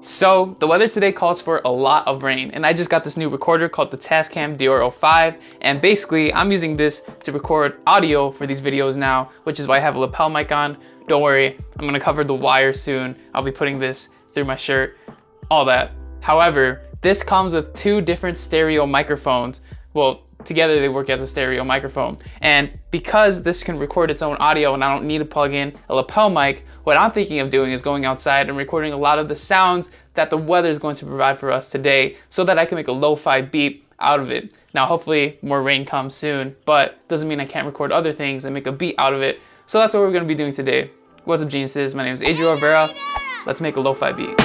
So the weather today calls for a lot of rain, and I just got this new recorder called the Tascam DR05, and basically I'm using this to record audio for these videos now, which is why I have a lapel mic on. Don't worry, I'm gonna cover the wire soon. I'll be putting this through my shirt, all that. However, this comes with two different stereo microphones. Well, together they work as a stereo microphone. And because this can record its own audio and I don't need to plug in a lapel mic, what I'm thinking of doing is going outside and recording a lot of the sounds that the weather is going to provide for us today so that I can make a lo-fi beat out of it. Now, hopefully more rain comes soon, but doesn't mean I can't record other things and make a beat out of it. So that's what we're gonna be doing today. What's up, geniuses? My name is Adriel Rivera. Let's make a lo-fi beat.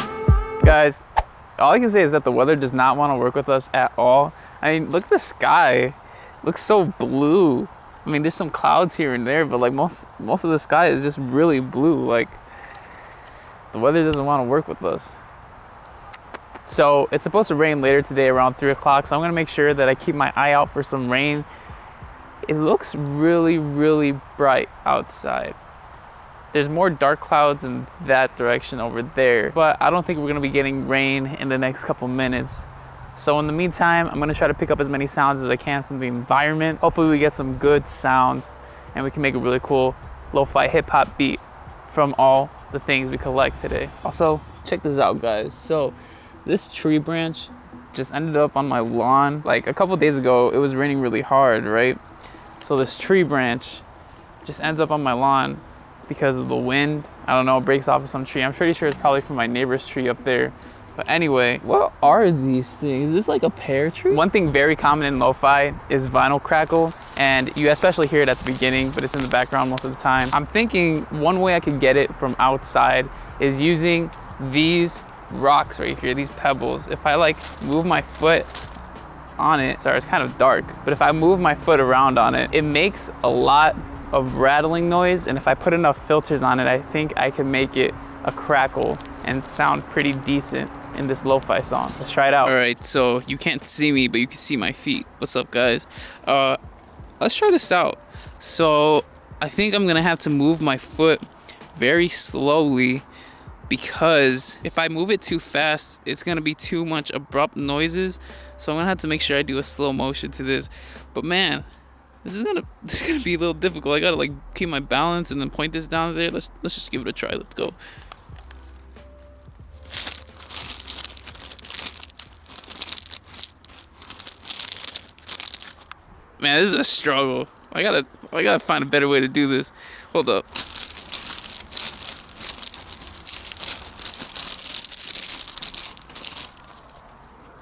Guys, all I can say is that the weather does not want to work with us at all. I mean, look at the sky. It looks so blue. I mean, there's some clouds here and there, but like most of the sky is just really blue. Like, the weather doesn't want to work with us. So it's supposed to rain later today around 3 o'clock. So I'm gonna make sure that I keep my eye out for some rain. It looks really, really bright outside. There's more dark clouds in that direction over there, but I don't think we're gonna be getting rain in the next couple minutes. So in the meantime, I'm gonna try to pick up as many sounds as I can from the environment. Hopefully we get some good sounds and we can make a really cool lo-fi hip hop beat from all the things we collect today. Also, check this out, guys. So this tree branch just ended up on my lawn. Like a couple days ago, it was raining really hard, right? So this tree branch just ends up on my lawn because of the wind. I don't know, it breaks off of some tree. I'm pretty sure it's probably from my neighbor's tree up there. But anyway, what are these things? Is this like a pear tree? One thing very common in lo-fi is vinyl crackle, and you especially hear it at the beginning, but it's in the background most of the time. I'm thinking one way I could get it from outside is using these rocks right here, these pebbles. If I like move my foot on it, sorry, it's kind of dark, but if I move my foot around on it, it makes a lot of rattling noise, and if I put enough filters on it, I think I can make it a crackle and sound pretty decent in this lo-fi song. Let's try it out. All right, so you can't see me, but you can see my feet. What's up, guys? Let's try this out. So I think I'm gonna have to move my foot very slowly, because if I move it too fast, it's gonna be too much abrupt noises. So I'm gonna have to make sure I do a slow motion to this. But man, this is gonna be a little difficult. I gotta like keep my balance and then point this down there. Let's just give it a try. Let's go. Man, this is a struggle. I gotta find a better way to do this. Hold up.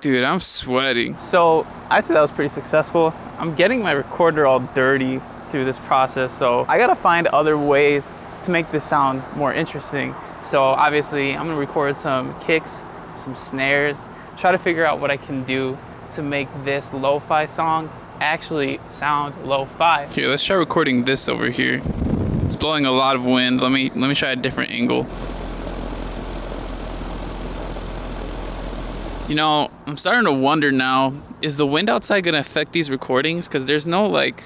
Dude, I'm sweating. So I said that was pretty successful. I'm getting my recorder all dirty through this process, so I gotta find other ways to make this sound more interesting. So obviously I'm gonna record some kicks, some snares, try to figure out what I can do to make this lo-fi song actually sound lo-fi. Here, let's try recording this over here. It's blowing a lot of wind. Let me try a different angle. You know, I'm starting to wonder now, is the wind outside gonna affect these recordings? Because there's no like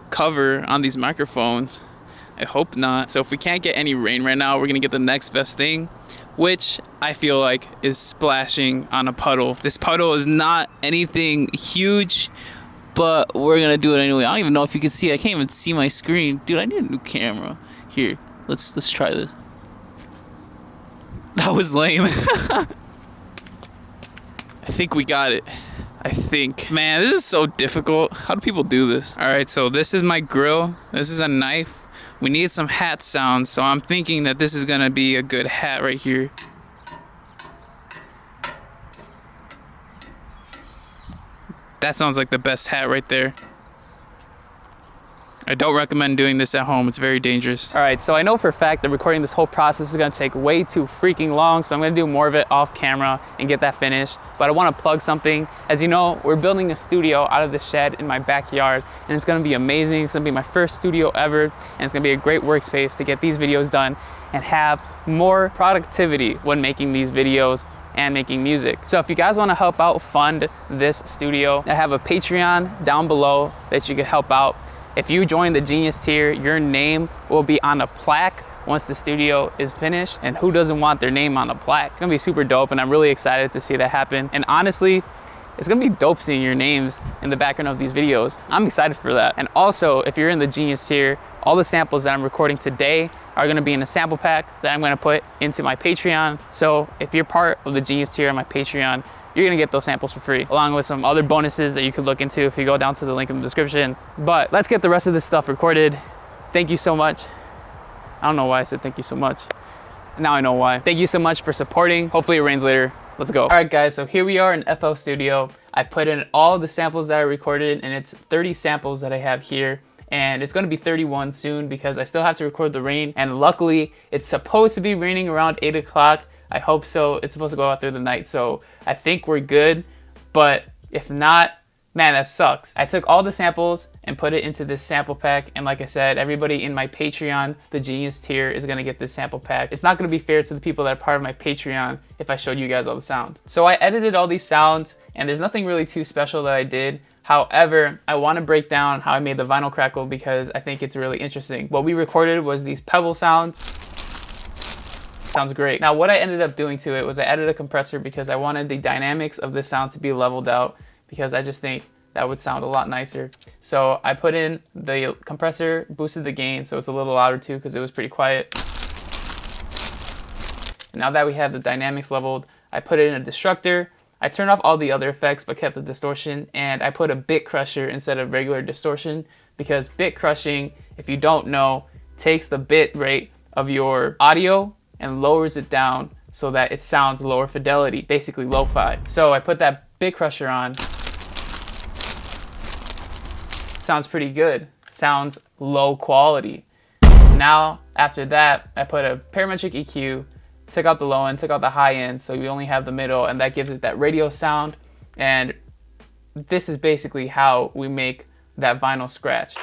cover on these microphones. I hope not. So if we can't get any rain right now, we're gonna get the next best thing, which I feel like is splashing on a puddle. This puddle is not anything huge, but we're gonna do it anyway. I don't even know if you can see it. I can't even see my screen. Dude, I need a new camera. Here, let's try this. That was lame. I think we got it. I think. Man, this is so difficult. How do people do this? All right, so this is my grill. This is a knife. We need some hat sounds, so I'm thinking that this is gonna be a good hat right here. That sounds like the best hat right there. I don't recommend doing this at home. It's very dangerous. All right, so I know for a fact that recording this whole process is gonna take way too freaking long, so I'm gonna do more of it off camera and get that finished. But I wanna plug something. As you know, we're building a studio out of the shed in my backyard, and it's gonna be amazing. It's gonna be my first studio ever, and it's gonna be a great workspace to get these videos done and have more productivity when making these videos and making music. So if you guys want to help out fund this studio, I have a Patreon down below that you can help out. If you join the Genius tier, your name will be on a plaque once the studio is finished. And who doesn't want their name on a plaque? It's gonna be super dope, and I'm really excited to see that happen. And honestly, it's gonna be dope seeing your names in the background of these videos. I'm excited for that. And also, if you're in the Genius tier, all the samples that I'm recording today are gonna be in a sample pack that I'm gonna put into my Patreon. So if you're part of the Genius tier on my Patreon, you're gonna get those samples for free, along with some other bonuses that you could look into if you go down to the link in the description. But let's get the rest of this stuff recorded. Thank you so much. I don't know why I said thank you so much. Now I know why. Thank you so much for supporting. Hopefully it rains later. Let's go. All right, guys, so here we are in FL Studio. I put in all the samples that I recorded, and it's 30 samples that I have here. And it's gonna be 31 soon because I still have to record the rain. And luckily, it's supposed to be raining around 8 o'clock. I hope so. It's supposed to go out through the night, so I think we're good. But if not, man, that sucks. I took all the samples and put it into this sample pack. And like I said, everybody in my Patreon, the Genius tier, is gonna get this sample pack. It's not gonna be fair to the people that are part of my Patreon if I showed you guys all the sounds. So I edited all these sounds, and there's nothing really too special that I did. However, I want to break down how I made the vinyl crackle because I think it's really interesting. What we recorded was these pebble sounds. Sounds great. Now what I ended up doing to it was I added a compressor because I wanted the dynamics of the sound to be leveled out, because I just think that would sound a lot nicer. So I put in the compressor, boosted the gain so it's a little louder too because it was pretty quiet. And now that we have the dynamics leveled, I put it in a destructor. I turned off all the other effects but kept the distortion, and I put a bit crusher instead of regular distortion because bit crushing, if you don't know, takes the bit rate of your audio and lowers it down so that it sounds lower fidelity, basically lo-fi. So I put that bit crusher on. Sounds pretty good. Sounds low quality. Now, after that, I put a parametric EQ, took out the low end, took out the high end, so we only have the middle, and that gives it that radio sound. And this is basically how we make that vinyl scratch.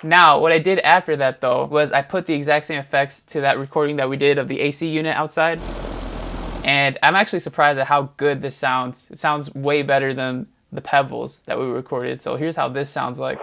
Now, what I did after that though, was I put the exact same effects to that recording that we did of the AC unit outside. And I'm actually surprised at how good this sounds. It sounds way better than the pebbles that we recorded. So here's how this sounds like.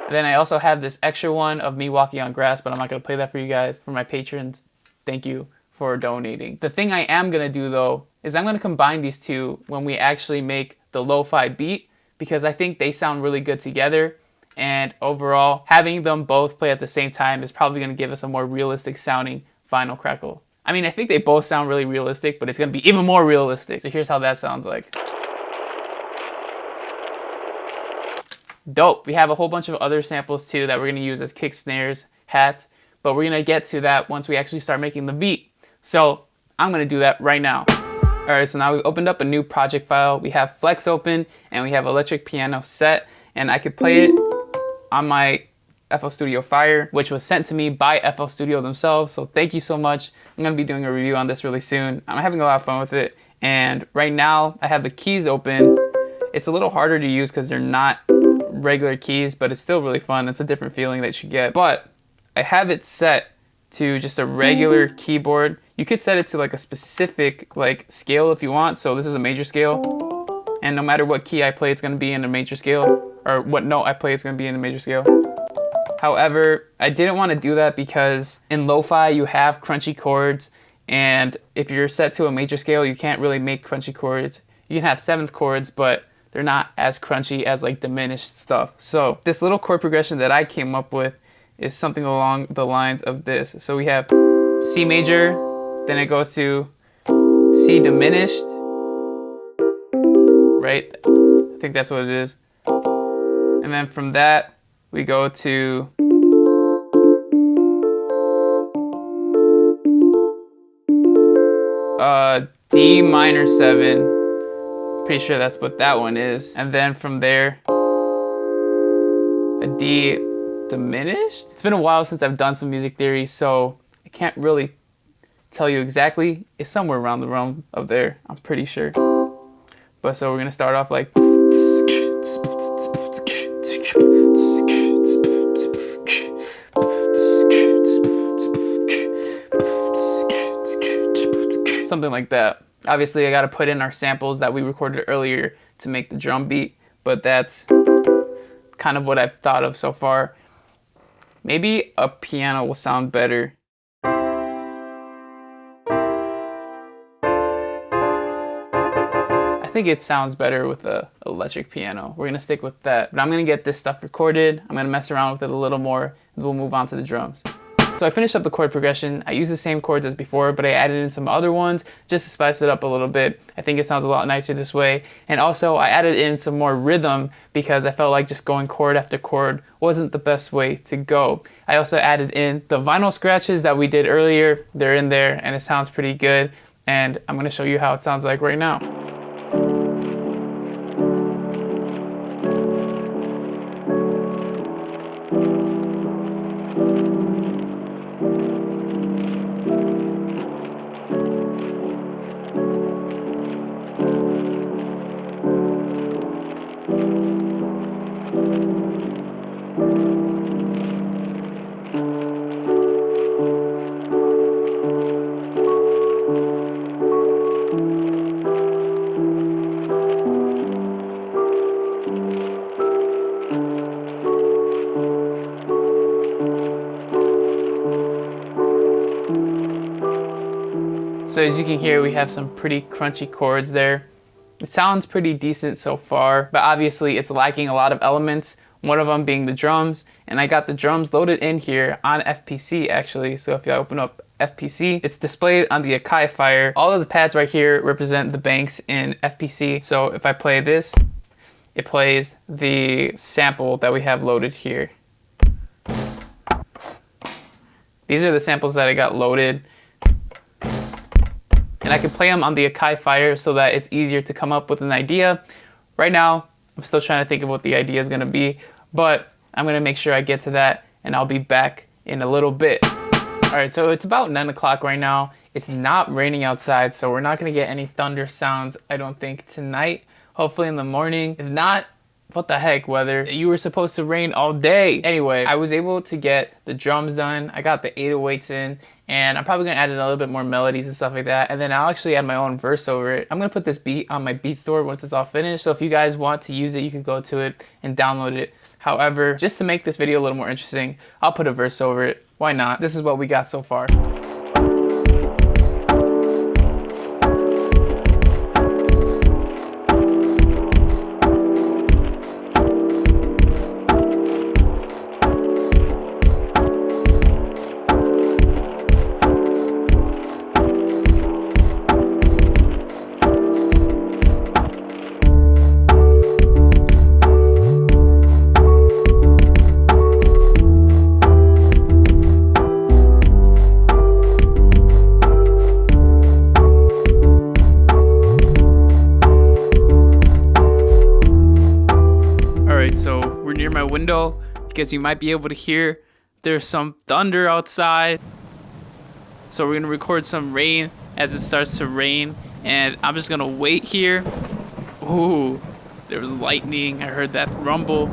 And then I also have this extra one of me walking on grass, but I'm not gonna play that for you guys. For my patrons, thank you for donating. The thing I am gonna do though, is I'm gonna combine these two when we actually make the lo-fi beat, because I think they sound really good together. And overall, having them both play at the same time is probably gonna give us a more realistic sounding vinyl crackle. I mean, I think they both sound really realistic, but it's gonna be even more realistic. So here's how that sounds like. Dope. We have a whole bunch of other samples too that we're gonna use as kick snares, hats, but we're gonna get to that once we actually start making the beat. So I'm gonna do that right now. All right, so now we've opened up a new project file. We have Flex open and we have electric piano set, and I could play it on my FL Studio Fire, which was sent to me by FL Studio themselves. So thank you so much. I'm gonna be doing a review on this really soon. I'm having a lot of fun with it. And right now I have the keys open. It's a little harder to use because they're not regular keys, but it's still really fun. It's a different feeling that you get. But I have it set to just a regular keyboard. You could set it to like a specific like scale if you want. So this is a major scale, and no matter what key I play, it's gonna be in a major scale, or what note I play, it's gonna be in a major scale. However, I didn't want to do that because in lo-fi you have crunchy chords, and if you're set to a major scale, you can't really make crunchy chords. You can have seventh chords, but they're not as crunchy as like diminished stuff. So this little chord progression that I came up with is something along the lines of this. So we have C major, then it goes to C diminished, right? I think that's what it is. And then from that, we go to D minor 7. Pretty sure that's what that one is. And then from there, a D diminished? It's been a while since I've done some music theory, so I can't really tell you exactly. It's somewhere around the realm of there, I'm pretty sure. But so we're gonna start off like something like that. Obviously I gotta put in our samples that we recorded earlier to make the drum beat, but that's kind of what I've thought of so far. Maybe a piano will sound better. I think it sounds better with the electric piano. We're gonna stick with that. But I'm gonna get this stuff recorded. I'm gonna mess around with it a little more, and we'll move on to the drums. So I finished up the chord progression. I used the same chords as before, but I added in some other ones just to spice it up a little bit. I think it sounds a lot nicer this way. And also I added in some more rhythm because I felt like just going chord after chord wasn't the best way to go. I also added in the vinyl scratches that we did earlier. They're in there and it sounds pretty good. And I'm gonna show you how it sounds like right now. So as you can hear, we have some pretty crunchy chords there. It sounds pretty decent so far, but obviously it's lacking a lot of elements, one of them being the drums, and I got the drums loaded in here on FPC actually. So if you open up FPC, it's displayed on the Akai Fire. All of the pads right here represent the banks in FPC. So if I play this, it plays the sample that we have loaded here. These are the samples that I got loaded. And I can play them on the Akai Fire so that it's easier to come up with an idea. Right now, I'm still trying to think of what the idea is gonna be, but I'm gonna make sure I get to that and I'll be back in a little bit. All right, so it's about 9 o'clock right now. It's not raining outside, so we're not gonna get any thunder sounds, I don't think, tonight. Hopefully in the morning. If not, what the heck, weather? You were supposed to rain all day. Anyway, I was able to get the drums done. I got the 808s in, and I'm probably gonna add in a little bit more melodies and stuff like that. And then I'll actually add my own verse over it. I'm gonna put this beat on my beat store once it's all finished. So if you guys want to use it, you can go to it and download it. However, just to make this video a little more interesting, I'll put a verse over it. Why not? This is what we got so far. So we're near my window because you might be able to hear there's some thunder outside. So we're gonna record some rain as it starts to rain, and I'm just gonna wait here. Ooh, there was lightning. I heard that rumble.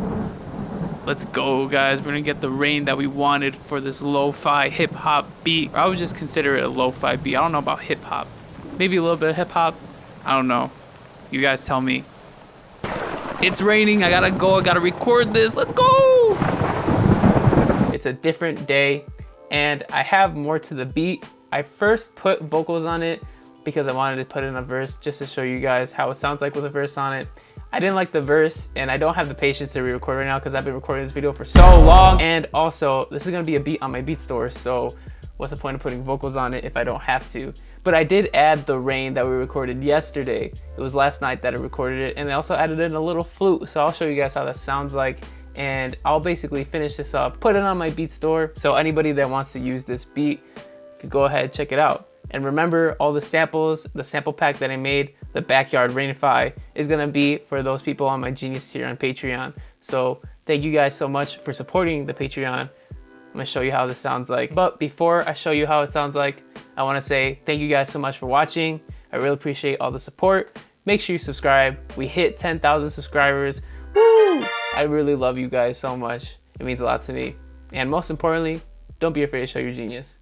Let's go, guys. We're gonna get the rain that we wanted for this lo-fi hip-hop beat. Or I would just consider it a lo-fi beat. I don't know about hip-hop. Maybe a little bit of hip-hop. I don't know. You guys tell me. It's raining, I gotta go, I gotta record this, let's go! It's a different day, and I have more to the beat. I first put vocals on it because I wanted to put in a verse just to show you guys how it sounds like with a verse on it. I didn't like the verse, and I don't have the patience to re-record right now because I've been recording this video for so long. And also, this is gonna be a beat on my beat store, so what's the point of putting vocals on it if I don't have to? But I did add the rain that we recorded yesterday. It was last night that I recorded it, and I also added in a little flute, so I'll show you guys how that sounds like, and I'll basically finish this up, put it on my beat store, so anybody that wants to use this beat could go ahead and check it out. And remember, all the samples, the sample pack that I made, the Backyard Rainify, is gonna be for those people on my Genius tier on Patreon. So thank you guys so much for supporting the Patreon. I'm gonna show you how this sounds like. But before I show you how it sounds like, I wanna say thank you guys so much for watching. I really appreciate all the support. Make sure you subscribe. We hit 10,000 subscribers. Woo! I really love you guys so much. It means a lot to me. And most importantly, don't be afraid to show your genius.